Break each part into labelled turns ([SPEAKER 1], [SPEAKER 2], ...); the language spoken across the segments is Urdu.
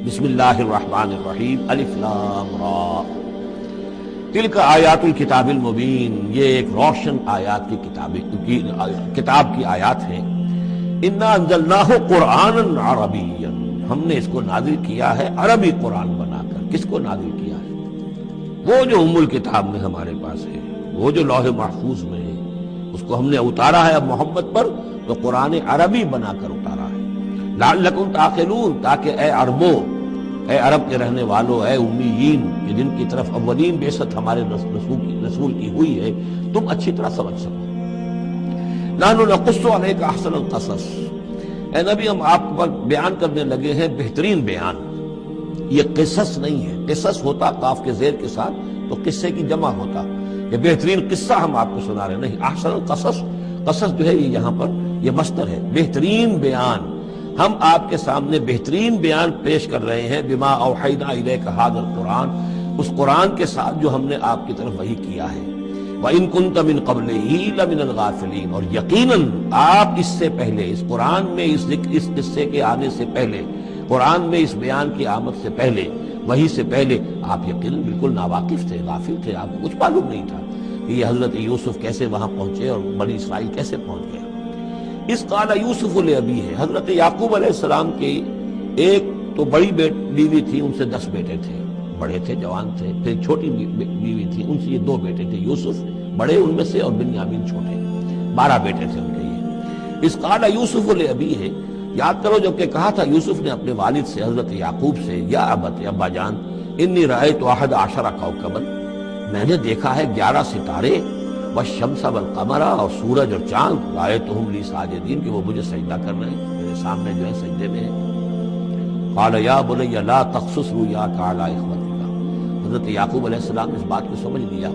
[SPEAKER 1] بسم اللہ الرحمن الرحیم الف لام را تلک آیات الکتاب المبین، یہ ایک روشن آیات کی کتاب کی آیات ہیں۔ انا انزلناہ قرآنا عربیا، ہم نے اس کو نازل کیا ہے عربی قرآن بنا کر۔ کس کو نازل کیا ہے؟ وہ جو ام الکتاب میں ہمارے پاس ہے، وہ جو لوح محفوظ میں ہے، اس کو ہم نے اتارا ہے اب محمد پر، تو قرآن عربی بنا کر اتارا ہے۔ لعلکم تعقلون، تاکہ اے عربوں، اے عرب کے رہنے والوں، اے امیین کہ جن کی طرف اولین بعثت ہمارے رسول کی ہوئی ہے، تم اچھی طرح سمجھ سکو۔ نحن نقص علیک احسن القصص، اے نبی ہم آپ پر بیان کرنے لگے ہیں بہترین بیان۔ یہ قصص نہیں ہے، قصص ہوتا قاف کے زیر کے ساتھ تو قصے کی جمع ہوتا، یہ بہترین قصہ ہم آپ کو سنا رہے نہیں، احسن القصص، قصص جو ہے یہ یہاں پر یہ مصدر ہے، بہترین بیان۔ ہم آپ کے سامنے بہترین بیان پیش کر رہے ہیں، بما اوحینا الیک ھذا القرآن، اس قرآن کے ساتھ جو ہم نے آپ کی طرف وحی کیا ہے۔ وَإِن كُنتَ مِن قَبْلِهِ لَمِنَ الْغَافِلِينَ، اور یقیناً آپ اس سے پہلے، اس قرآن میں اس قصے کے آنے سے پہلے، قرآن میں اس بیان کی آمد سے پہلے، وحی سے پہلے آپ یقیناً بالکل ناواقف تھے، غافل تھے، آپ کو کچھ معلوم نہیں تھا کہ یہ حضرت یوسف کیسے وہاں پہنچے اور بنی اسرائیل کیسے پہنچ گئے۔ اس قال یوسف لأبیہ، حضرت یعقوب علیہ السلام کی ایک تو بڑی بیوی تھی، ان سے 10 بیٹے تھے، بڑے تھے، جوان تھے، پھر چھوٹی بیوی تھی، ان سے یہ 2 بیٹے تھے، یوسف بڑے ان میں سے اور بنیامین چھوٹے، 12 بیٹے تھے ان کے یہ۔ اس قال یوسف لأبیہ، یاد کرو جب کہ کہا تھا یوسف نے اپنے والد سے، حضرت یعقوب سے، یا ابت، ابا جان، انی رأیت 11 کوكبا، میں نے دیکھا ہے 11 ستارے، والشمس والقمر، اور سورج اور چاند، رأیتهم لی ساجدین، کہ وہ مجھے سجدہ کر رہے ہیں، میرے سامنے جو ہے سجدے میں ہیں۔ قال یا بنی لا تقصص رؤیاک علی اخوتک، حضرت یعقوب علیہ السلام نے اس بات کو سمجھ لیا،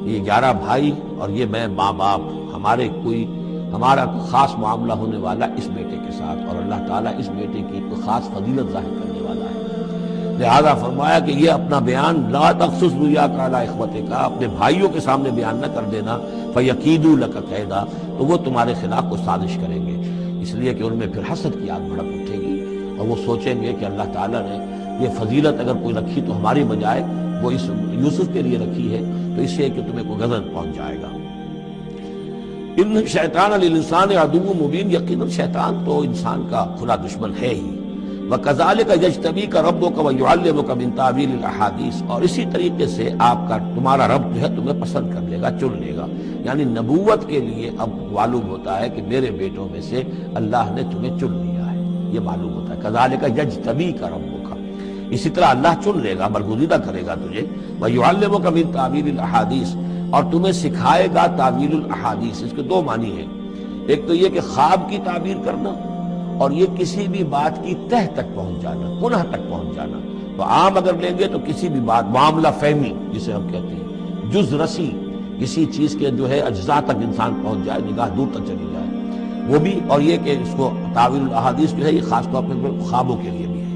[SPEAKER 1] یہ 11 بھائی اور یہ میں ماں باپ، ہمارا کوئی خاص معاملہ ہونے والا اس بیٹے کے ساتھ، اور اللہ تعالیٰ اس بیٹے کی کوئی خاص فضیلت ظاہر کرنے والا ہے، لہذا فرمایا کہ یہ اپنا بیان لا تقصص رؤیاک علی اخوتک، اپنے بھائیوں کے سامنے بیان نہ کر دینا، فیکیدوا لک کیدا، تو وہ تمہارے خلاف کو سازش کریں گے، اس لیے کہ ان میں پھر حسد کی آگ بھڑک اٹھے گی، اور وہ سوچیں گے کہ اللہ تعالیٰ نے یہ فضیلت اگر کوئی رکھی تو ہماری بجائے وہ اس یوسف کے لیے رکھی ہے، تو اس سے کہ تمہیں کوئی غضب پہنچ جائے گا۔ ان شیطان للانسان عدو مبین، یقیناً شیطان تو انسان کا کھلا دشمن ہے ہی۔ وَكَذَلِكَ يَجْتَبِيكَ رَبُّكَ وَيُعَلِّمُكَ مِن تَأْوِيلِ الْأَحَادِيثِ، اور اسی طریقے سے تمہارا رب جو ہے تمہیں پسند کر لے گا، چن لے گا، یعنی نبوت کے لیے اب معلوم ہوتا ہے کہ میرے بیٹوں میں سے اللہ نے تمہیں چن لیا ہے، یہ معلوم ہوتا ہے۔ كَذَلِكَ يَجْتَبِيكَ رَبُّكَ، اسی طرح اللہ چن لے گا، برگزیدہ کرے گا تجھے۔ وَيُعَلِّمُكَ مِن تَأْوِيلِ الْأَحَادِيثِ، اور تمہیں سکھائے گا تعویل الاحادیث، اس کے 2 معنی ہیں، ایک تو یہ کہ خواب کی تعبیر کرنا، اور یہ کسی بھی بات کی تہ تک پہنچ جانا، کنہ تک پہنچ جانا۔ تو عام اگر لیں گے تو کسی بھی بات، معاملہ فہمی جسے ہم کہتے ہیں، جز رسی، کسی چیز کے جو ہے اجزاء تک انسان پہنچ جائے، نگاہ دور تک چلی جائے، وہ بھی، اور یہ کہ اس کو تعویل الاحادیث جو ہے یہ خاص طور پر خوابوں کے لیے بھی ہے۔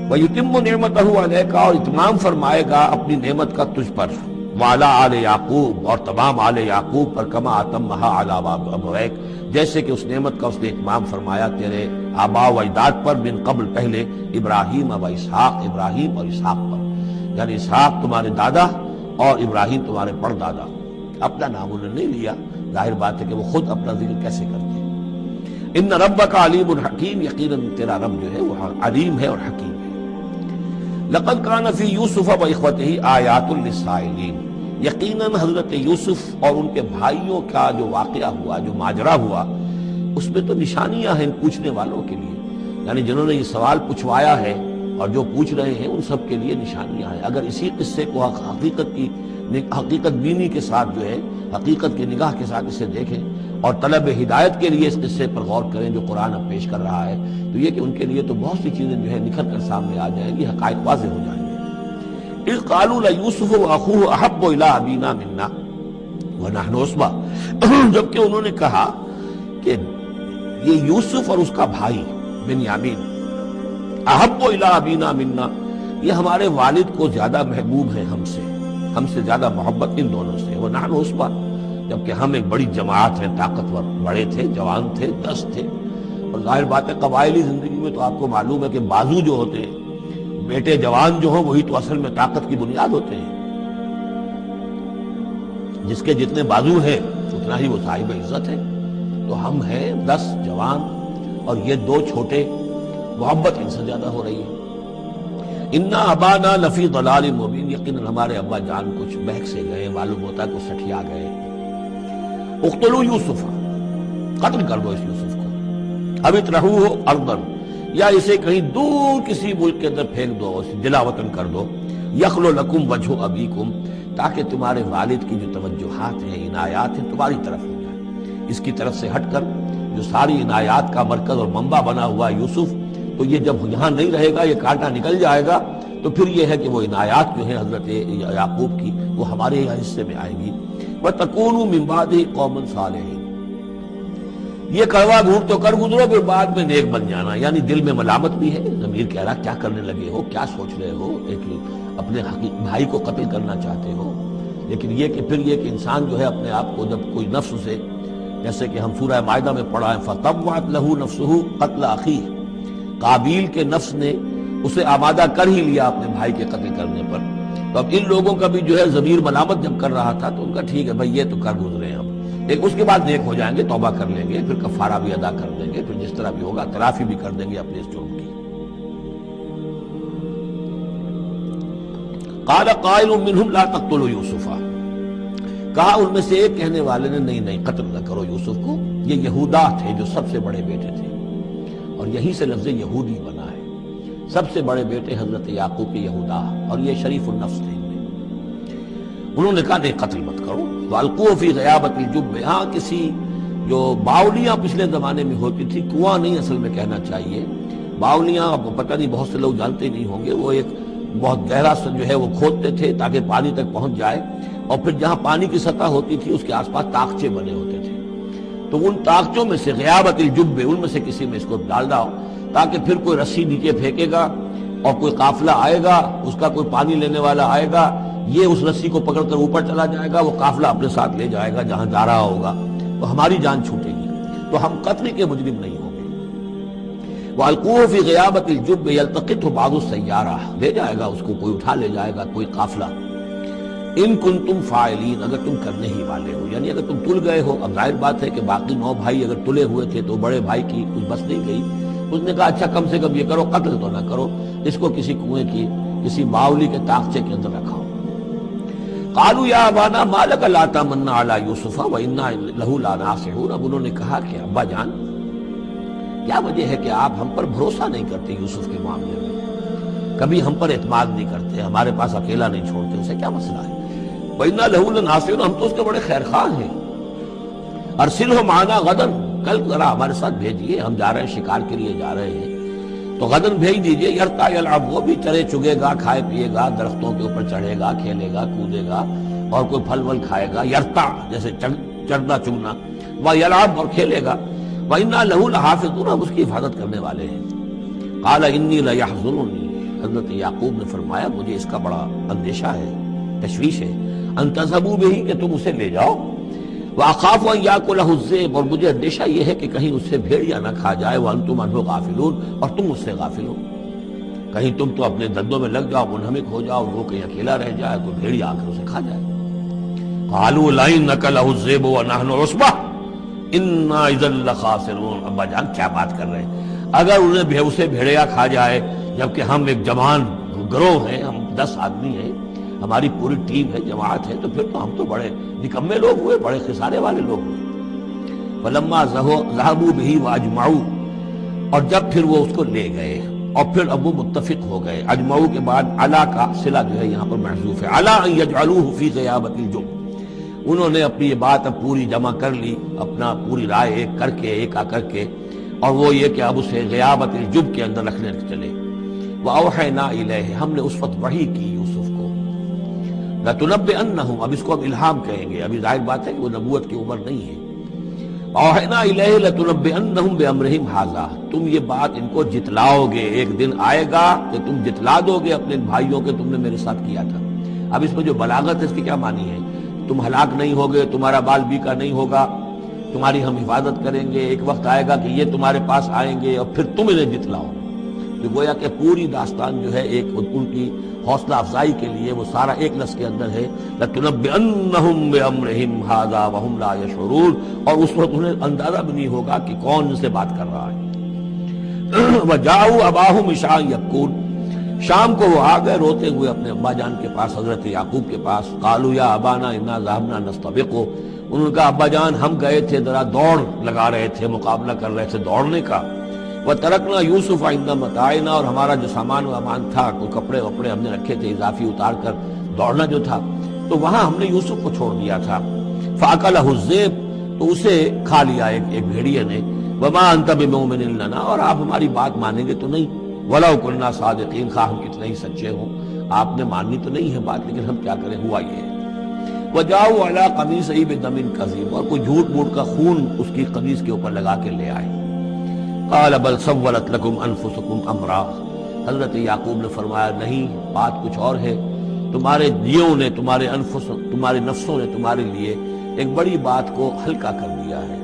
[SPEAKER 1] وَيُتِمُّ نِعْمَتَهُ عَلَيْكَ، اور اتمام فرمائے گا اپنی نعمت کا تجھ پر، وعلی آل یعقوب، اور تمام آل یعقوب پر، کما اتمھا علی ابویک، جیسے کہ اس نعمت کا اس نے اتمام فرمایا تیرے آباء و اجداد پر، من قبل پہلے، ابراہیم و اسحاق، ابراہیم اور اسحاق پر، یعنی اسحاق تمہارے دادا اور ابراہیم تمہارے پردادا۔ اپنا نام انہوں نے نہیں لیا، ظاہر بات ہے کہ وہ خود اپنا ذکر کیسے کرتے ہیں۔ ان ربک علیم حکیم، یقیناً تیرا رب جو ہے وہ علیم ہے اور حکیم ہے۔ لقد کان فی یوسف و اخوتہ آیات للسائلین، یقیناً حضرت یوسف اور ان کے بھائیوں کا جو واقعہ ہوا، جو ماجرا ہوا، اس میں تو نشانیاں ہیں پوچھنے والوں کے لیے، یعنی جنہوں نے یہ سوال پوچھوایا ہے اور جو پوچھ رہے ہیں ان سب کے لیے نشانیاں ہیں۔ اگر اسی قصے کو حقیقت بینی کے ساتھ جو ہے، حقیقت کی نگاہ کے ساتھ اسے دیکھیں اور طلب ہدایت کے لیے اس قصے پر غور کریں جو قرآن اب پیش کر رہا ہے، تو یہ کہ ان کے لیے تو بہت سی چیزیں جو ہے نکھر کر سامنے آ جائیں گی، حقائق واضح ہو جائیں گے۔ اذ قالوا ليوسف واخوه احب الى ابينا منا ونحن عصبہ، جبکہ انہوں نے کہا کہ یہ یوسف اور اس کا بھائی بنیامین، احب الى ابینا منا، یہ ہمارے والد کو زیادہ محبوب ہے ہم سے زیادہ محبت ان دونوں سے، ونحن عصبہ، جبکہ ہم ایک بڑی جماعت ہیں، طاقتور، بڑے تھے، جوان تھے، 10 تھے، اور ظاہر بات ہے قبائلی زندگی میں تو آپ کو معلوم ہے کہ بازو جو ہوتے ہیں، بیٹے جوان جو ہوں، وہی تو اصل میں طاقت کی بنیاد ہوتے ہیں۔ جس کے جتنے بازو ہیں اتنا ہی وہ صاحب عزت ہے۔ تو ہم ہیں 10 جوان اور یہ 2 چھوٹے، محبت ان سے زیادہ ہو رہی ہے۔ انا ابانا لفی ضلال مبین، یقیناً ہمارے ابا جان کچھ بہک سے گئے، معلوم ہوتا ہے کچھ سٹھیا گئے۔ اقتلوا یوسف، قتل کر دو اس یوسف کو، اب اطرحوہ ارضا، یا اسے کہیں دور کسی ملک کے اندر پھینک دو، اسے جلا وطن کر دو، یخلو لکم وجہ ابیکم، تاکہ تمہارے والد کی جو توجہات ہیں، عنایات ہیں، تمہاری طرف ہو جائے۔ اس کی طرف سے ہٹ کر جو ساری عنایات کا مرکز اور منبع بنا ہوا یوسف، تو یہ جب یہاں نہیں رہے گا، یہ کانٹا نکل جائے گا، تو پھر یہ ہے کہ وہ عنایات جو ہیں حضرت یعقوب کی، وہ ہمارے حصے میں آئیں گی۔ وَتَكُونُوا مِن بَعْدِهِ قَوْمًا صَالِحِينَ، یہ کڑوا گھونٹ تو کر گزرو، پھر بعد میں نیک بن جانا۔ یعنی دل میں ملامت بھی ہے، ضمیر کہہ رہا کیا کرنے لگے ہو، کیا سوچ رہے ہو، ایک اپنے بھائی کو قتل کرنا چاہتے ہو۔ لیکن یہ کہ پھر یہ کہ انسان جو ہے اپنے آپ کو جب کوئی نفس سے، جیسے کہ ہم سورہ مائدہ میں پڑھا ہے، فَطَوَّعَتْ لَهُ نَفْسُهُ قَتْلَ أَخِيهِ، قابیل کے نفس نے اسے آمادہ کر ہی لیا اپنے بھائی کے قتل کرنے پر۔ تو اب ان لوگوں کا بھی جو ہے ضمیر ملامت جب کر رہا تھا، تو ان کا ٹھیک ہے بھائی، یہ تو کر گزرے ہم، لیکن اس کے بعد نیک ہو جائیں گے، توبہ کر لیں گے، پھر کفارہ بھی ادا کر دیں گے، پھر جس طرح بھی ہوگا تلافی بھی کر دیں گے اپنے اس جرم کی۔ قال قائل منهم لا تقتلوا یوسف، کہا ان میں سے ایک کہنے والے نے، نہیں قتل نہ کرو یوسف کو، یہ یہودا تھے جو سب سے بڑے بیٹے تھے، اور یہی سے لفظ یہودی بنا ہے۔ سب سے بڑے بیٹے حضرت یعقوب کے یہودا، اور یہ شریف النفس تھے۔ انہوں نے کہا نہیں قتل مت کرو۔ وَأَلْقُوهُ فِي غَيَابَةِ الْجُبِّ، ہاں کسی جو باولیاں پچھلے زمانے میں ہوتی تھی، کنواں نہیں اصل میں کہنا چاہیے، باولیاں اب پتہ نہیں بہت سے لوگ جانتے نہیں ہوں گے، وہ ایک بہت گہرا سا جو ہے وہ کھودتے تھے تاکہ پانی تک پہنچ جائے، اور پھر جہاں پانی کی سطح ہوتی تھی اس کے آس پاس طاقچے بنے ہوتے تھے، تو ان طاقچوں میں سے غیابت الجب، ان میں سے کسی میں اس کو ڈال دو، تاکہ پھر کوئی رسی نیچے پھینکے گا اور کوئی قافلہ آئے گا، اس کا کوئی پانی لینے والا آئے گا، یہ اس رسی کو پکڑ کر اوپر چلا جائے گا، وہ قافلہ اپنے ساتھ لے جائے گا جہاں جا رہا ہوگا، تو ہماری جان چھوٹے گی، تو ہم قتل کے مجرم نہیں ہوں گے۔ وَأَلْقُوهُ فِي غِيَابَةِ الْجُبِّ يَلْتَقِطْهُ بَعْضُ السَّيَّارَةِ، لے جائے گا اس کو، کوئی اٹھا لے جائے گا، کوئی قافلہ۔ ان کنتم فاعلین، اگر تم کرنے ہی والے ہو، یعنی اگر تم تل گئے ہو۔ اب ظاہر بات ہے کہ باقی 9 بھائی اگر تلے ہوئے تھے تو بڑے بھائی کی کچھ بس نہیں گئی، اس نے کہا اچھا کم سے کم یہ کرو، قتل تو نہ کرو، اس کو کسی کنویں کی کسی باولی کے طاقچے کے اندر رکھاؤ۔ قالوا یا ابانا ما لک لا تمنا علی یوسف وانا لہ لناصحون، اب انہوں نے کہا کہ ابا جان کیا وجہ ہے کہ آپ ہم پر بھروسہ نہیں کرتے یوسف کے معاملے میں، کبھی ہم پر اعتماد نہیں کرتے، ہمارے پاس اکیلا نہیں چھوڑتے، اسے کیا مسئلہ ہے؟ وَإِنَّا لَهُ لَنَاصِحُونَ، ہم تو اس کے بڑے خیرخواہ ہیں۔ أَرْسِلْهُ مَعَنَا غَدًا، کل ذرا ہمارے ساتھ بھیجیے، ہم جا رہے ہیں شکار کے لیے جا رہے ہیں، تو غدن بھیج دیجیے۔ یرتع یلعب، وہ بھی چرے چگے گا، کھائے پیے گا، درختوں کے اوپر چڑھے گا، کھیلے گا، کودے گا، اور کوئی پھل ول کھائے گا، یرتع جیسے چڑھنا چگنا، ویلعب اور کھیلے گا، وَإِنَّا لَهُ لَحَافِظُونَ، ہم اس کی حفاظت کرنے والے ہیں۔ قَالَ إِنِّي لَيَحْزُنُنِي، حضرت یعقوب نے فرمایا مجھے اس کا بڑا اندیشہ ہے، تشویش ہے، ان تذهبوا به، کہ تم اسے لے جاؤ، وَأَخَافُ أَن يَأْكُلَهُ الذِّئْبُ، اور مجھے اندیشہ یہ ہے کہ کہیں اس سے بھیڑیا نہ کھا جائے، وَأَنتُمْ عَنْهُ غَافِلُونَ، اور تم اس سے غافل ہو، کہیں تم تو اپنے دندوں میں لگ جاؤ، منہمک ہو جاؤ، وہ کہیں اکیلا رہ جائے تو بھیڑیا آ کر اسے کھا جائے۔ قَالُوا لَئِن أَكَلَهُ الذِّئْبُ وَنَحْنُ عُصْبَةٌ إِنَّا إِذًا لَخَاسِرُونَ، ابا جان کیا بات کر رہے ہیں، اگر انہیں اسے بھیڑیا کھا جائے جبکہ ہم ایک جوان گروہ ہیں، ہم 10 آدمی ہیں، ہماری پوری ٹیم ہے، جماعت ہے، تو پھر تو ہم تو بڑے نکمے لوگ ہوئے، بڑے خسارے والے لوگ ہوئے۔ فَلَمَّا ذَهَبُوا بِهِ وَأَجْمَعُوا، اور جب پھر وہ اس کو لے گئے اور پھر اب وہ متفق ہو گئے، اجمعو کے بعد علا کا صلہ جو ہے یہاں پر محذوف ہے، علا ان یجعلوہ فی غیابۃ الجب، انہوں نے اپنی یہ بات اب پوری جمع کر لی، اپنا پوری رائے ایک کر کے، ایک آ کر کے، اور وہ یہ کہ اب اسے غیابۃ الجب کے اندر رکھنے چلے۔ وَأَوْحَيْنَا إِلَيْهِ، ہم نے اس وقت وحی کی یوسف کو، لَتُنَبِّئَنَّهُمْ، اب اس کو اب الہام کہیں گے، ابھی ظاہر بات ہے کہ وہ نبوت کی عمر نہیں ہے۔ وَأَوْحَيْنَا إِلَيْهِ لَتُنَبِّئَنَّهُمْ بِأَمْرِهِمْ هَٰذَا، تم یہ بات ان کو جتلاؤ گے، ایک دن آئے گا کہ تم جتلا دو گے اپنے بھائیوں کے تم نے میرے ساتھ کیا تھا۔ اب اس میں جو بلاغت ہے اس کی کیا معنی ہے، تم ہلاک نہیں ہوگے، تمہارا بال بیکا نہیں ہوگا، تمہاری ہم حفاظت کریں گے، ایک وقت آئے گا کہ یہ تمہارے پاس آئیں گے اور پھر تم انہیں جتلاؤ گے۔ تو گویا کہ پوری داستان جو ہے ایک ان کی حوصلہ افزائی کے لیے وہ سارا ایک لفظ کے اندر ہے لَتُنَبِّئَنَّهُم بِأَمْرِهِمْ هَٰذَا وَهُمْ لَا يَشْعُرُونَ، اور اس وقت انہیں اندازہ بھی نہیں ہوگا کہ کون ان سے بات کر رہا ہے۔ وَجَاءُوا أَبَاهُمْ عِشَاءً يَبْكُونَ، شام کو وہ آ گئے روتے ہوئے اپنے ابا جان کے پاس، حضرت یعقوب کے پاس۔ قَالُوا يَا أَبَانَا إِنَّا ذَهَبْنَا نَسْتَبِقُ، انہوں نے کہا ابا جان ہم گئے تھے ذرا دوڑ لگا رہے تھے، مقابلہ کر رہے تھے دوڑنے کا۔ وَتَرَكْنَا يُوسُفَ عِندَ مَتَاعِنَا، اور ہمارا جو سامان وامان تھا، کوئی کپڑے وپڑے ہم نے رکھے تھے اضافی اتار کر دوڑنا جو تھا، تو وہاں ہم نے یوسف کو چھوڑ دیا تھا۔ فَأَكَلَهُ الذِّئْبُ، تو اسے کھا لیا ایک بھیڑیے نے۔ وَمَا أَنْتَ بِمُؤْمِنٍ لَنَا، اور آپ ہماری بات مانیں گے تو نہیں۔ وَلَوْ كُنَّا صَادِقِينَ، خواہ ہم کتنے ہی سچے ہوں، آپ نے ماننی تو نہیں ہے بات، لیکن ہم کیا کریں، ہوا یہ ہے۔ وَجَاءُوا عَلَىٰ قَمِيصِهِ بِدَمٍ كَذِيبٍ، اور کوئی جھوٹ موٹ کا خون اس کی قمیص کے اوپر لگا کے لے آئے۔ قَالَ بَلْ سَوَّلَتْ لَكُمْ أَنفُسُكُمْ أَمْرًا، حضرت یعقوب نے فرمایا نہیں، بات کچھ اور ہے، تمہارے دیوں نے، تمہارے نفسوں نے تمہارے لیے ایک بڑی بات کو ہلکا کر دیا ہے۔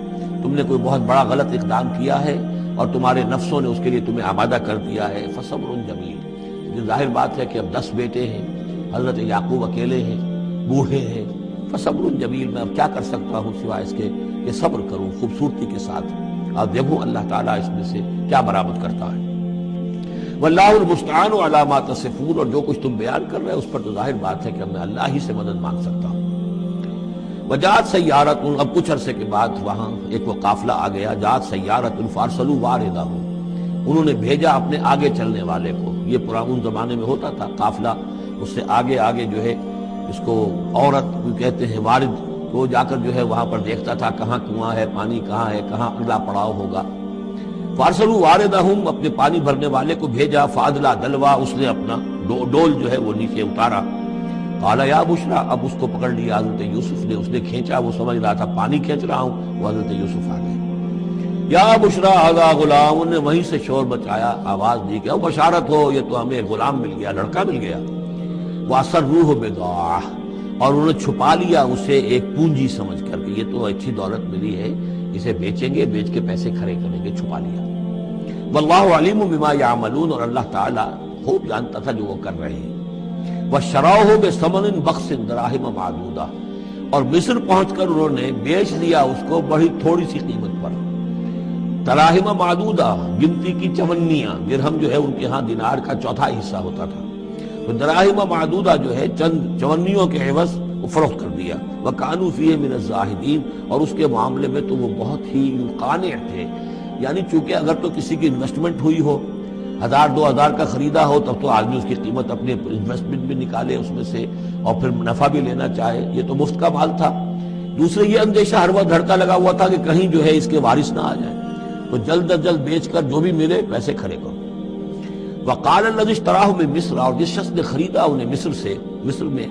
[SPEAKER 1] تم نے کوئی بہت بڑا غلط اقدام کیا ہے اور تمہارے نفسوں نے اس کے لیے تمہیں آمادہ کر دیا ہے۔ فَصَبْرٌ جَمِيلٌ، یہ ظاہر بات ہے کہ اب 10 بیٹے ہیں، حضرت یعقوب اکیلے ہیں، بوڑھے ہیں۔ فَصَبْرٌ جَمِيلٌ، میں اب کیا کر سکتا ہوں سوائے اس کے کہ صبر کروں خوبصورتی کے ساتھ، اور دیکھوں اللہ تعالیٰ اس میں سے کیا برآمد کرتا ہے۔ وَاللَّهُ الْمُسْتَعَانُ عَلَىٰ مَا تَصِفُونَ، اور جو کچھ تم بیان کر رہے ہو اس پر تو ظاہر بات ہے کہ میں اللہ ہی سے مدد مانگ سکتا ہوں۔ وَجَاءَتْ سَيَّارَةٌ، اب کچھ عرصے کے بعد وہاں ایک وہ قافلہ آ گیا۔ جاءت سیارۃ فارسلوا واردہم، انہوں نے بھیجا اپنے آگے چلنے والے کو۔ یہ پرانے زمانے میں ہوتا تھا قافلہ، اس سے آگے آگے جو ہے اس کو عورت کہتے ہیں، وارد کو جا کر جو ہے وہاں پر دیکھتا تھا کہاں کنواں ہے، پانی کہاں ہے، کہاں اگلا پڑاؤ ہوگا۔ فارسلوا واردہم، اپنے پانی بھرنے والے کو بھیجا۔ فادلا دلوا، اس نے اپنا ڈول جو ہے وہ نیچے اتارا۔ قال یا بشرا، اب اس کو پکڑ لیا حضرت یوسف نے، اس نے کھینچا، وہ سمجھ رہا تھا پانی کھینچ رہا ہوں، وہ حضرت یوسف آ گئے۔ یا بشرا ھذا غلام، انہوں نے وہیں سے شور بچایا، آواز دی کہ او بشارت ہو، یہ تو ہمیں غلام مل گیا، لڑکا مل گیا۔ وَأَسَرُّوهُ بِضَاعَةً، اور انہوں نے چھپا لیا اسے ایک پونجی سمجھ کر کہ یہ تو اچھی دولت ملی ہے، اسے بیچیں گے، بیچ کے پیسے کھڑے کریں گے، چھپا لیا۔ واللہ علیم بما یعملون، اور اللہ تعالیٰ خوب جانتا تھا جو وہ کر رہے ہیں۔ وَشَرَوْهُ بِثَمَنٍ بَخْسٍ دَرَاهِمَ مَعْدُودَةٍ، اور مصر پہنچ کر انہوں نے بیچ دیا اس کو بڑی تھوڑی سی قیمت پر۔ دراہم معدودہ، گنتی کی چونیاں، درہم جو ہے ان کے ہاں دینار کا چوتھائی حصہ ہوتا تھا، تو دراہم معدودہ جو ہے چند چونیوں کے عوض وہ فروخت کر دیا۔ وَكَانُوا فِيهِ مِنَ الزَّاهِدِينَ، اور اس کے معاملے میں تو وہ بہت ہی قانع تھے، یعنی چونکہ اگر تو کسی کی انویسٹمنٹ ہوئی ہو، 1000-2000 کا خریدا ہو، تب تو آدمی اس کی قیمت اپنے انویسٹمنٹ بھی نکالے اس میں سے اور پھر منافع بھی لینا چاہے، یہ تو مفت کا مال تھا۔ دوسرے یہ اندیشہ ہر وقت دھڑکا لگا ہوا تھا کہ کہیں جو ہے اس کے وارث نہ آ جائیں، تو جلد از جلد بیچ کر جو بھی ملے پیسے کھڑے کرو۔ وقال الذی اشتراہ من مصر، اور جس شخص نے خریدا انہیں مصر سے، مصر میں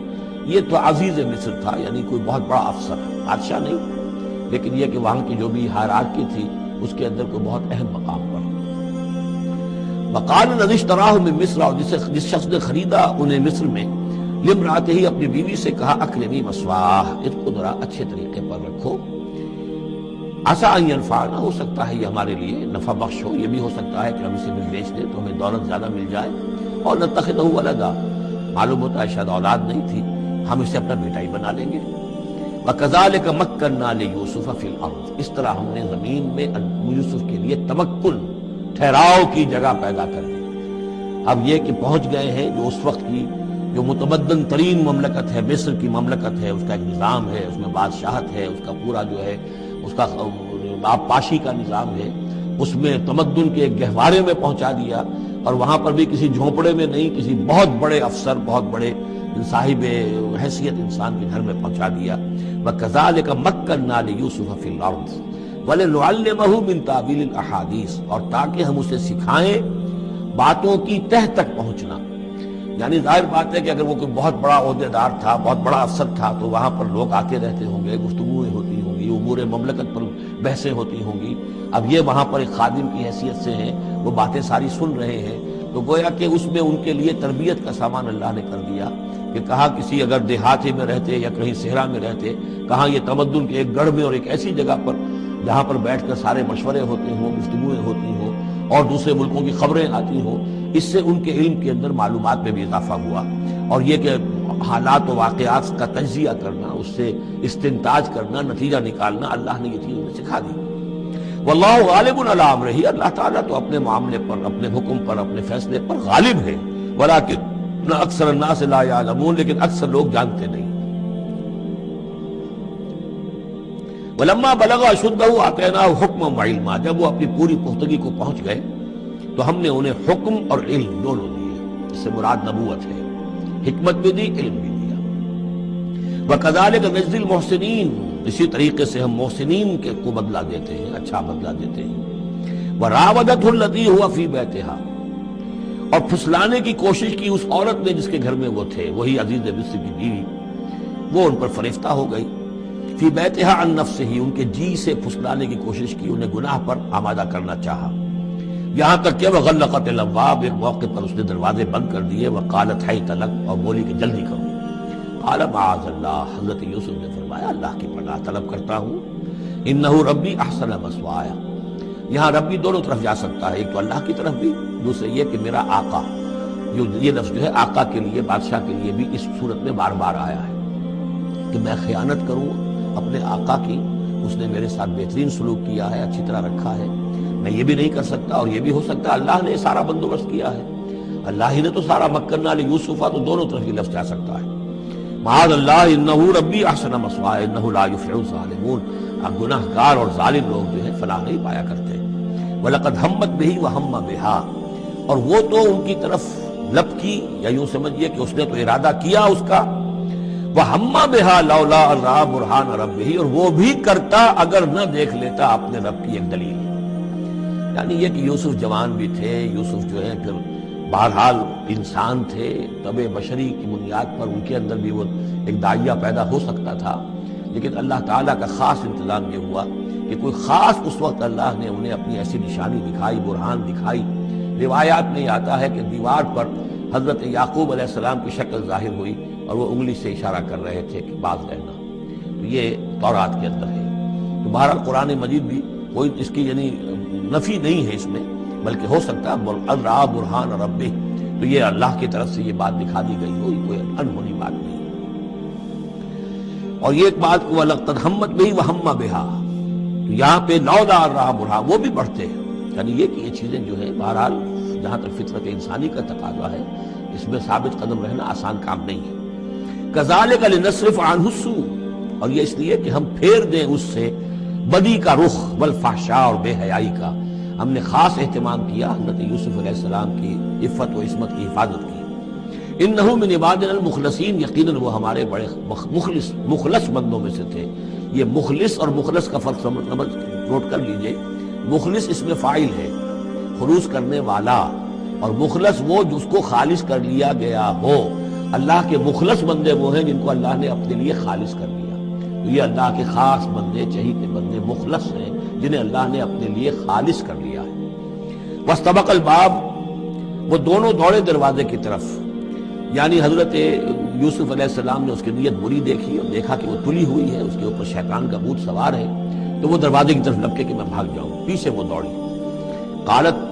[SPEAKER 1] یہ تو عزیز مصر تھا، یعنی کوئی بہت بڑا افسر، بادشاہ نہیں، لیکن یہ کہ وہاں کی جو بھی ہائرارکی تھی اس کے اندر کوئی بہت اہم مقام پر۔ وقال الذی اشتراہ من مصر، اور جس شخص نے خریدا انہیں مصر میں، لامرأتہ، ہی اپنی بیوی سے کہا اکرمی مثواہ، اس کو ذرا اچھے طریقے پر رکھو، عسیٰ ان ینفعنا، ہو سکتا ہے یہ ہمارے لیے نفع بخش ہو، یہ بھی ہو سکتا ہے کہ ہم اسے بھی بیچ دیں تو ہمیں دولت زیادہ مل جائے، اور نتخذہ ولدا، معلوم ہوتا ہے شاید اولاد نہیں تھی، ہم اسے اپنا بیٹا ہی بنا لیں گے۔ وَكَذَلِكَ مَكَّنَّا لِيُوسُفَ فِي الْأَرْضِ، اس طرح ہم نے زمین میں یوسف کے لیے تمکن، ٹھہراؤ کی جگہ پیدا کر دی۔ اب یہ کہ پہنچ گئے ہیں جو اس وقت کی جو متمدن ترین مملکت ہے، مصر کی مملکت ہے، اس کا ایک نظام ہے، اس میں بادشاہت ہے، اس کا پورا جو ہے اس کا آبپاشی کا نظام ہے، اس میں تمدن کے ایک گہوارے میں پہنچا دیا، اور وہاں پر بھی کسی جھونپڑے میں نہیں، کسی بہت بڑے افسر، بہت بڑے صاحب حیثیت انسان کے گھر میں پہنچا دیا۔ وَكَذَلِكَ مَكَّنَّا لِيُوسُفَ فِي الْأَرْضِ وَلِنُعَلِّمَهُ مِن تَأْوِيلِ الْأَحَادِيثِ، اور تاکہ ہم اسے سکھائیں باتوں کی تہ تک پہنچنا۔ یعنی ظاہر بات ہے کہ اگر وہ کوئی بہت بڑا عہدیدار تھا، بہت بڑا افسر تھا، تو وہاں پر لوگ آتے رہتے ہوں گے، گفتگویں ہوتی ہوں گی، امور مملکت پر بحثیں ہوتی ہوں گی۔ اب یہ وہاں پر ایک خادم کی حیثیت سے ہیں، وہ باتیں ساری سن رہے ہیں، تو گویا کہ اس میں ان کے لیے تربیت کا سامان اللہ نے کر دیا کہ کہاں کسی اگر دیہاتی میں رہتے یا کہیں صحرا میں رہتے، کہاں یہ تمدن کے ایک گڑھ میں اور ایک ایسی جگہ پر جہاں پر بیٹھ کر سارے مشورے ہوتے ہوں، گفتگویں ہوتی ہوں اور دوسرے ملکوں کی خبریں آتی ہوں، اس سے ان کے علم کے اندر معلومات میں بھی اضافہ ہوا، اور یہ کہ حالات و واقعات کا تجزیہ کرنا، اس سے استنتاج کرنا، نتیجہ نکالنا، اللہ نے یہ چیز انہیں سکھا دی۔ واللہ غالب علی امرہ، اللہ تعالیٰ تو اپنے معاملے پر، اپنے حکم پر، اپنے فیصلے پر غالب ہے، ولکن اکثر الناس لا یعلمون، لیکن اکثر لوگ جانتے نہیں۔ ولما بلغ اشدہ آتیناہ حکما وعلما، جب وہ اپنی پوری پختگی کو پہنچ گئے تو ہم نے انہیں حکم اور علم دونوں دیے، اس سے مراد نبوت ہے، حکمت بھی دی، علم بھی دیا۔ وَكَذَلِكَ نَجْزِي الْمُحْسِنِينَ، اسی طریقے سے ہم محسنین کو بدلہ دیتے ہیں، اچھا بدلہ دیتے ہیں۔ وَرَاوَدَتْهُ الَّتِي هُوَ فِي بَيْتِهَا، اور پھسلانے کی کوشش کی اس عورت نے جس کے گھر میں وہ تھے، وہی عزیز مصر کی بیوی، وہ ان پر فریفتہ ہو گئی۔ فی بیتہا عن نفسہ، ان کے جی سے پھسلانے کی کوشش کی، انہیں گناہ پر آمادہ کرنا چاہا، یہاں تک کہ وغلقت الابواب، ایک موقع پر اس نے دروازے بند کر دیے، وقالت حیت لک، اور بولی کہ جلدی کرو۔ قال معاذ اللہ، حضرت یوسف نے فرمایا اللہ کی پناہ طلب کرتا ہوں، انہ ربی احسن مثوایا، یہاں ربی دونوں طرف جا سکتا ہے، ایک تو اللہ کی طرف بھی، دوسرے یہ کہ میرا آقا، یہ لفظ جو ہے آقا کے لیے، بادشاہ کے لیے بھی اس صورت میں بار بار آیا ہے کہ میں خیانت کروں اپنے آقا کی، اس نے میرے ساتھ بہترین سلوک کیا ہے، اچھی طرح رکھا ہے، میں یہ بھی نہیں کر سکتا، اور یہ بھی ہو سکتا ہے اللہ نے سارا بندوبست کیا ہے، اللہ ہی نے تو سارا مکنہ لیوسف، تو دونوں طرف یہ لفظ جا سکتا ہے۔ معاذ اللہ انہ ربی احسن مثوایا انہ لا یفلح الظالمون، گناہ گار اور ظالم لوگ جو ہے فلاح نہیں پایا کرتے۔ وَلَقَدْ هَمَّتْ بِهِ وَهَمَّ بِهَا، اور وہ تو ان کی طرف لپکی، یا یوں سمجھیے کہ اس نے تو ارادہ کیا اس کا، وَهَمَّ بِهَا لَوْلَا أَن رَأَىٰ بُرْهَانَ رَبِّهِ، اور وہ بھی کرتا اگر نہ دیکھ لیتا اپنے رب کی ایک دلیل، یعنی یہ کہ یوسف جوان بھی تھے، یوسف جو ہے پھر بہرحال انسان تھے، طبع بشری کی بنیاد پر ان کے اندر بھی وہ ایک داعیہ پیدا ہو سکتا تھا، لیکن اللہ تعالیٰ کا خاص انتظام یہ ہوا کہ کوئی خاص اس وقت اللہ نے انہیں اپنی ایسی نشانی دکھائی، برہان دکھائی۔ روایات میں یہ آتا ہے کہ دیوار پر حضرت یعقوب علیہ السلام کی شکل ظاہر ہوئی اور وہ انگلی سے اشارہ کر رہے تھے کہ باز رہنا، تو یہ تورات کے اندر ہے۔ تو بہرحال قرآن مجید بھی کوئی اس کی یعنی نفی نہیں ہے اس میں، بلکہ ہو سکتا ہے رَأَىٰ بُرْهَانَ رَبِّهِ، تو یہ اللہ کی طرف سے یہ بات دکھا دی گئی ہو، کوئی انہونی بات نہیں۔ اور یہ ایک بات کو وَلَقَدْ هَمَّتْ بِهِ وَهَمَّ بِهَا، تو یہاں پہ لولا رَأَىٰ بُرْهَانَ، وہ بھی بڑھتے ہیں، یعنی یہ کہ یہ چیزیں جو ہے بہرحال جہاں تک فطرت انسانی کا تقاضا ہے، اس میں ثابت قدم رہنا آسان کام نہیں ہے۔ كَذَلِكَ لِنَصْرِفَ عَنْهُ السُّوءَ، اور یہ اس لیے کہ ہم پھیر دیں اس سے بدی کا رخ، والفحشاء، اور بے حیائی کا، ہم نے خاص اہتمام کیا حضرت یوسف علیہ السلام کی عفت و عصمت کی حفاظت کی۔ انہ من عبادنا المخلصین، یقیناً وہ ہمارے بڑے مخلص بندوں میں سے تھے۔ یہ مخلص اور مخلص کا فرق نوٹ کر لیجئے، مخلص اس میں فاعل ہے، خلوص کرنے والا، اور مخلص وہ جس کو خالص کر لیا گیا ہو۔ اللہ کے مخلص بندے وہ ہیں جن کو اللہ نے اپنے لیے خالص کر لیا، تو یہ اللہ کے خاص بندے، چہیتے بندے مخلص ہیں جنہیں اللہ نے اپنے لیے خالص کر لیا ہے۔ واستبق الباب، وہ دونوں دوڑے دروازے کی طرف، یعنی حضرت یوسف علیہ السلام نے اس کی نیت بری دیکھی اور دیکھا کہ وہ تلی ہوئی ہے، اس کے اوپر شیطان کا بھوت سوار ہے، تو وہ دروازے کی طرف لپکے کہ میں بھاگ جاؤں، پیچھے وہ دوڑی۔ قالت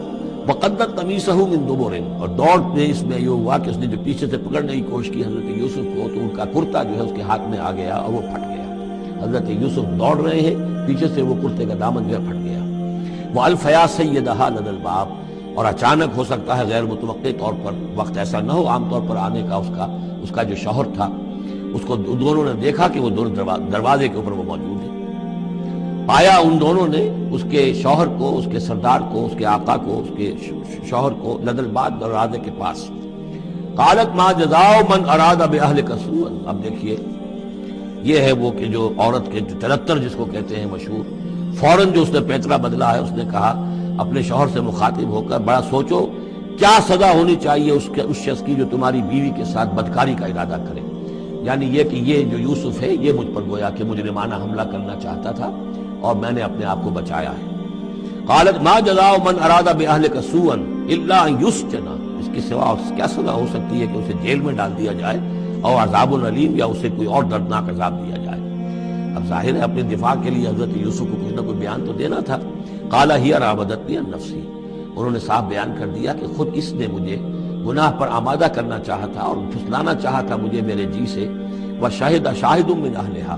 [SPEAKER 1] وقدت قمیصہ من دبر، اور دوڑ میں اس میں یہ ہوا کہ اس نے جو پیچھے سے پکڑنے کی کوشش کی حضرت یوسف کو، تو ان کا کرتا جو ہے اس کے ہاتھ میں آ گیا اور وہ پھٹ گیا۔ حضرت یوسف دوڑ رہے ہیں، پیچھے سے وہ کرتے کا دامن جو ہے پھٹ گیا۔ وَأَلْفَيَا سَيِّدَهَا لَدَى الْبَابِ، اور اچانک ہو سکتا ہے غیر متوقع طور پر، وقت ایسا نہ ہو عام طور پر آنے کا، اس کا جو شوہر تھا، اس کو دونوں نے دیکھا کہ وہ دونوں دروازے کے اوپر وہ موجود ہے۔ پایا ان دونوں نے اس کے شوہر کو، اس کے سردار کو، اس کے آقا کو، اس کے شوہر کو لدى الباب، دروازے کے پاس۔ قالت ما جزاء من اراد باهلك سوءا، اب دیکھیے یہ ہے وہ کہ جو عورت کے جو تلتر جس کو کہتے ہیں مشہور، فوراً جو اس نے پیترا بدلا ہے، اس نے کہا اپنے شوہر سے مخاطب ہو کر، بڑا سوچو کیا سزا ہونی چاہیے اس شخص کی جو تمہاری بیوی کے ساتھ بدکاری کا ارادہ کرے، یعنی یہ کہ یہ جو یوسف ہے یہ مجھ پر گویا کہ مجرمانہ حملہ کرنا چاہتا تھا اور میں نے اپنے آپ کو بچایا ہے۔ قالت ما جزاء من اراد باهلك سوءا الا ان يسجن، اس کے سوا کیا سزا ہو سکتی ہے کہ اسے جیل میں ڈال دیا جائے اور عذاب العلیم یا اسے کوئی اور دردناک عذاب دیا جائے۔ اب ظاہر ہے اپنے دفاع کے لیے حضرت یوسف کو کچھ نہ کوئی بیان تو دینا تھا۔ قال ہی راودتنی عن نفسی، انہوں نے صاف بیان کر دیا کہ خود اس نے مجھے گناہ پر آمادہ کرنا چاہا تھا اور پھسلانا چاہا تھا مجھے میرے جی سے۔ وشہد شاہد من اہلہا،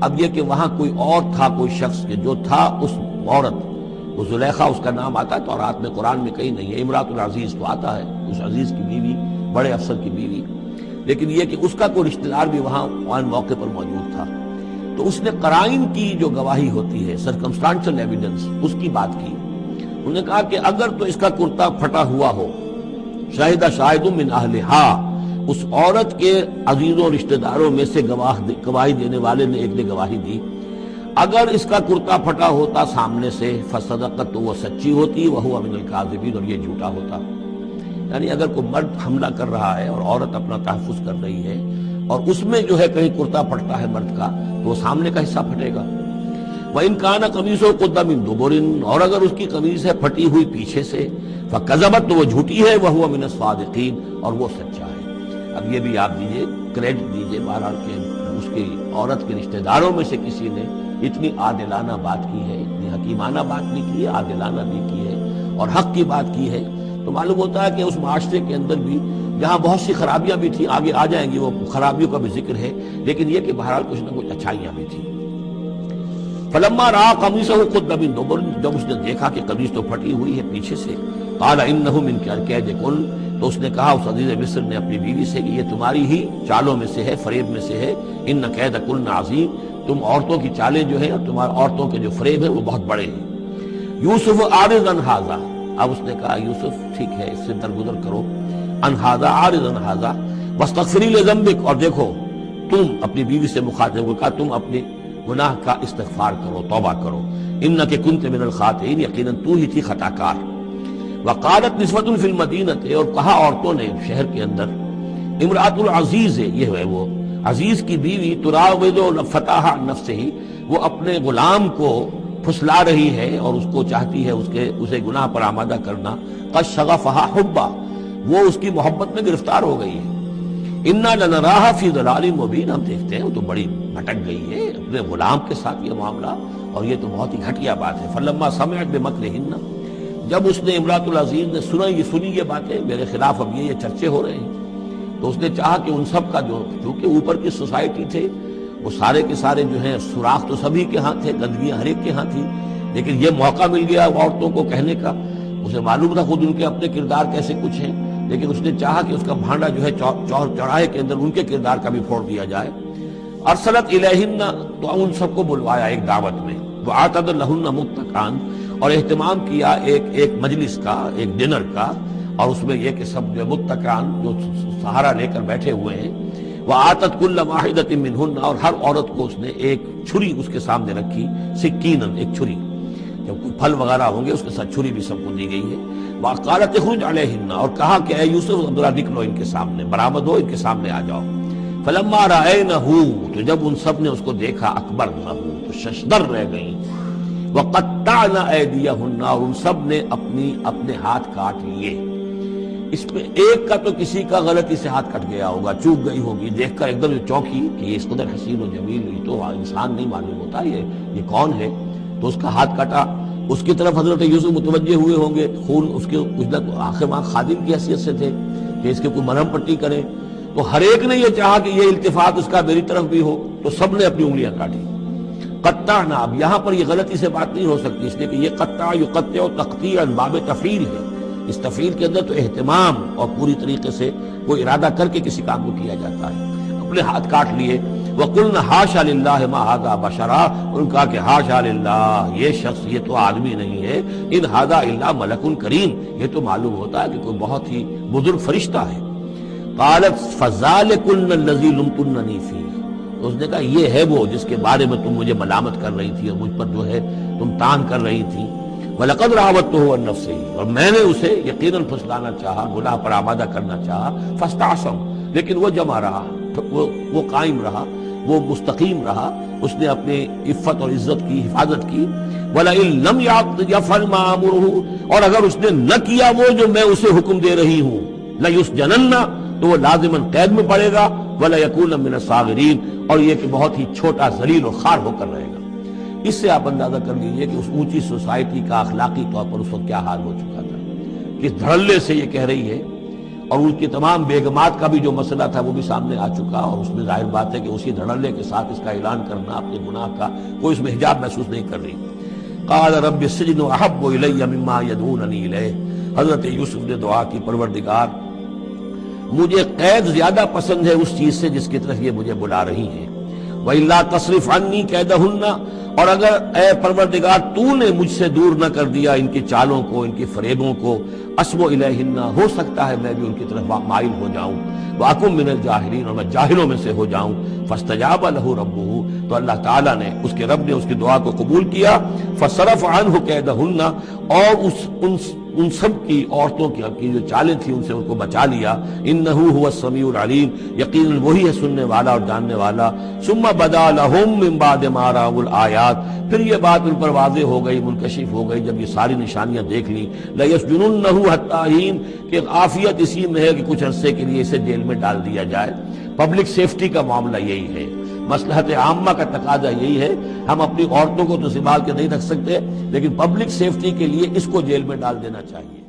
[SPEAKER 1] اب یہ کہ وہاں کوئی اور تھا، کوئی شخص کہ جو تھا اس عورت، وہ زلیخا اس کا نام آتا ہے تورات میں، قرآن میں کہیں نہیں ہے، امراۃ العزیز تو آتا ہے، اس عزیز کی بیوی، بڑے افسر کی بیوی، لیکن یہ کہ اس کا کوئی رشتہ دار بھی وہاں موقع پر موجود تھا۔ تو اس نے قرائن کی جو گواہی ہوتی ہے، سرکمسٹانشل ایویڈنس، اس کی بات کی۔ انہوں نے کہا کہ اگر تو اس کا کرتا پھٹا ہوا ہو، شاہدہ شاہد من اہلہا، اس عورت کے عزیزوں رشتہ داروں میں سے گواہی دینے والے نے ایک نے گواہی دی، اگر اس کا کرتا پھٹا ہوتا سامنے سے فصدقت، تو وہ سچی ہوتی، وہو من الکاذبین، اور یہ جھوٹا ہوتا۔ یعنی اگر کوئی مرد حملہ کر رہا ہے اور عورت اپنا تحفظ کر رہی ہے اور اس میں جو ہے کہیں کرتا پھٹتا ہے مرد کا، تو وہ سامنے کا حصہ پھٹے گا۔ وَإِنْ كَانَ قَمِيصُهُ قُدَّ مِن دُبُرٍ، اور اگر اس کی قمیص ہے پھٹی ہوئی پیچھے سے، فَكَذَبَتْ، تو وہ جھوٹی ہے، وَهُوَ مِنَ الصَّادِقِينَ، اور وہ سچا ہے۔ اب یہ بھی آپ دیجئے، کریڈٹ دیجئے بہرحال کہ اس کی عورت کے رشتہ داروں میں سے کسی نے اتنی عادلانہ بات کی ہے، اتنی حکیمانہ بات بھی کی ہے، عادلانہ بھی کی ہے اور حق کی بات کی ہے، تو معلوم ہوتا ہے کہ اس معاشرے کے اندر بھی جہاں بہت سی خرابیاں بھی تھیں، آگے آ جائیں گی وہ خرابیوں کا بھی ذکر ہے، لیکن یہ کہ بہرحال کچھ نہ کچھ اچھائیاں بھی تھیں۔ فلما رأى قميصه قد من دبر، جب اس نے دیکھا کہ قمیص تو پھٹی ہوئی ہے پیچھے سے، قال انه من کید کن، تو اس نے کہا اس عزیز مصر نے اپنی بیوی سے کہ یہ تمہاری ہی چالوں میں سے ہے، فریب میں سے ہے، ان کید کن عظیم، تم عورتوں کی چالیں جو ہیں اور تمہارے عورتوں کے جو فریب ہیں وہ بہت بڑے ہیں۔ یوسف اعرض عن ھذا، اب اس نے کہا یوسف ٹھیک ہے اس سے درگزر کرو، عن ھذا، اعرض عن ھذا واستغفری لذنبک، اور دیکھو تم اپنی بیوی سے مخاطب ہو کہا تم اپنے گناہ کا استغفار کرو، توبہ کرو، انک کنت من الخاطئین، یقیناً تو ہی تھی خطا کار۔ وقالت نسوۃ فی المدینۃ، اور کہا عورتوں نے شہر کے اندر، امرأۃ العزیز، یہ ہے وہ عزیز کی بیوی، تراود فتاح عن نفسہ، وہ اپنے غلام کو پھسلا رہی ہے اور اس کو چاہتی ہے اسے گناہ پر آمادہ کرنا، قد شغفہا حبا، وہ اس کی محبت میں گرفتار ہو گئی ہے، انا لنراھا فی ضلال مبین، ہم دیکھتے ہیں وہ تو بڑی بھٹک گئی ہے اپنے غلام کے ساتھ یہ معاملہ، اور یہ تو بہت ہی گھٹیا بات ہے۔ فلما سمعت بمکرہن، جب اس نے امرأۃ العزیز نے سنی یہ باتیں میرے خلاف، اب یہ چرچے ہو رہے ہیں، تو اس نے چاہا کہ ان سب کا جو چونکہ اوپر کی سوسائٹی تھے وہ سارے کے سارے جو ہیں سوراخ تو سبھی کے ہاں تھے، گندگیاں ہر ایک کے ہاں تھی، لیکن یہ موقع مل گیا عورتوں کو کہنے کا، اسے معلوم تھا خود ان کے اپنے کردار کیسے کچھ ہیں، لیکن اس نے چاہا کہ اس کا بھانڈا جو ہے چوراہے کے اندر ان کے کردار کا بھی پھوڑ دیا جائے۔ ارسلت الیہن، تو ان سب کو بلوایا ایک دعوت میں، وآتت لہن متکئا، اور اہتمام کیا ایک مجلس کا، ایک ڈنر کا، اور اس میں یہ کہ سب جو متکئا جو سہارا لے کر بیٹھے ہوئے ہیں، وآتت کل واحدۃ منہن، اور ہر عورت کو اس نے ایک چھری اس کے سامنے رکھی، سکینا، ایک چھری، جب کوئی پھل وغیرہ ہوں گے اس کے ساتھ چھری بھی سب کو دی گئی ہے۔ وقالت اخرج علیہن، اور کہا کہ اے یوسف ذرا نکلو ان کے سامنے، برآمد ہو، ان کے سامنے آ جاؤ۔ فلما رأینہ، تو جب ان سب نے اس کو دیکھا، اکبرنہ، تو ششدر رہ گئیں، وقطعن ایدیہن، اور ان سب نے اپنے ہاتھ کاٹ لیے۔ اس میں ایک کا تو کسی کا غلطی سے ہاتھ کٹ گیا ہوگا، چوک گئی ہوگی، دیکھ کر ایک دم چونکی کہ یہ اس قدر حسین و جمیل، یہ تو انسان نہیں معلوم ہوتا، یہ کون ہے، تو اس کا ہاتھ کٹا۔ اس کی طرف حضرت یوسف متوجہ ہوئے ہوں گے، خون اس کے آخر میں خادم کی حیثیت سے تھے کہ اس کے کوئی مرہم پٹی کریں، تو ہر ایک نے یہ چاہا کہ یہ التفات اس کا میری طرف بھی ہو، تو سب نے اپنی انگلیاں کاٹی۔ قطعنا، اب یہاں پر یہ غلطی سے بات نہیں ہو سکتی، اس لیے کہ یہ قطع یقطع تقطیعا باب تفعیل ہے، اس تفعیل کے اندر تو اہتمام اور پوری طریقے سے کوئی ارادہ کر کے کسی کام کو کیا جاتا ہے۔ اپنے ہاتھ کاٹ لیے۔ وَقُلْنَا حَاشَا لِلَّهِ مَا هَذَا بَشَرًا، ان کہا کہ حاشا للہ، یہ شخص یہ تو آدمی نہیں ہے، ان هَذَا إِلَّا مَلَكٌ کریم، یہ تو معلوم ہوتا ہے کہ کوئی بہت ہی بزرگ فرشتہ ہے۔ قالت فَذَلِكُنَّ الَّذِي لُمْتُنَّنِي فِيهِ، اس نے کہا یہ ہے وہ جس کے بارے میں تم مجھے ملامت کر رہی تھی اور مجھ پر جو ہے تم تان کر رہی تھی۔ وَلَقَدْ رَاوَدتُّهُ عَن نَفْسِهِ، اور میں نے اسے یقیناً پھسلانا چاہا، گناہ پر آمادہ کرنا چاہا، فاستعصم، لیکن وہ جمع رہا، وہ قائم رہا، وہ مستقیم رہا، اس نے اپنے عفت اور عزت کی حفاظت کی. وَلَئِن لَّمْ يَفْعَلْ مَا آمُرُهُ، اور اگر اس نے نہ کیا وہ جو میں اسے حکم دے رہی ہوں، لَيُسْجَنَنَّ، تو وہ لازماً قید میں پڑے گا، وَلَيَكُونَ مِنَ الصَّاغِرِينَ، اور یہ کہ بہت ہی چھوٹا ذلیل اور خوار ہو کر رہے گا. اس سے آپ اندازہ کر لیجئے کہ اس اونچی سوسائٹی کا اخلاقی طور پر اس وقت کیا حال ہو چکا تھا. کس دھڑلے سے یہ کہہ رہی ہے، اور ان کی تمام بیگمات کا بھی جو مسئلہ تھا وہ بھی سامنے آ چکا، اور اس میں ظاہر بات ہے کہ اسی دھڑلے کے ساتھ اس کا اعلان کرنا اپنے گناہ کا، کوئی اس میں حجاب محسوس نہیں کر رہی. قال رب السجن احب الی مما یدعوننی الیہ، حضرت یوسف نے دعا کی، پروردگار مجھے قید زیادہ پسند ہے اس چیز سے جس کی طرف یہ مجھے بلا رہی ہیں. وَإِلَّا تَصْرِفْ عَنِّي كَيْدَهُنَّ، اور اگر اے پروردگار تو نے مجھ سے دور نہ کر دیا ان کی چالوں کو، ان کی فریبوں کو، أَصْبُ إِلَيْهِنَّ، ہو سکتا ہے میں بھی ان کی طرف مائل ہو جاؤں، وَأَكُن مِّنَ الْجَاهِلِينَ، اور میں جاہلوں میں سے ہو جاؤں. فَاسْتَجَابَ لَهُ رَبُّهُ، تو اللہ تعالیٰ نے، اس کے رب نے اس کی دعا کو قبول کیا. فَصَرَفَ عَنْهُ كَيْدَهُنَّ، اور ان سب کی عورتوں کی جو چالیں تھیں ان سے ان کو بچا لیا. انه هو السمیع العلیم، یقیناً وہی ہے سننے والا اور جاننے والا. ثم بدا لهم من بعد ما رأوا الآیات، پھر یہ بات ان پر واضح ہو گئی، منکشف ہو گئی جب یہ ساری نشانیاں دیکھ لی. لَيَسْجُنُنَّهُ حَتَّىٰ حِينٍ، کہ عافیت اسی میں ہے کہ کچھ عرصے کے لیے اسے جیل میں ڈال دیا جائے. پبلک سیفٹی کا معاملہ یہی ہے، مصلحت عامہ کا تقاضا یہی ہے. ہم اپنی عورتوں کو تو سنبھال کے نہیں رکھ سکتے، لیکن پبلک سیفٹی کے لیے اس کو جیل میں ڈال دینا چاہیے.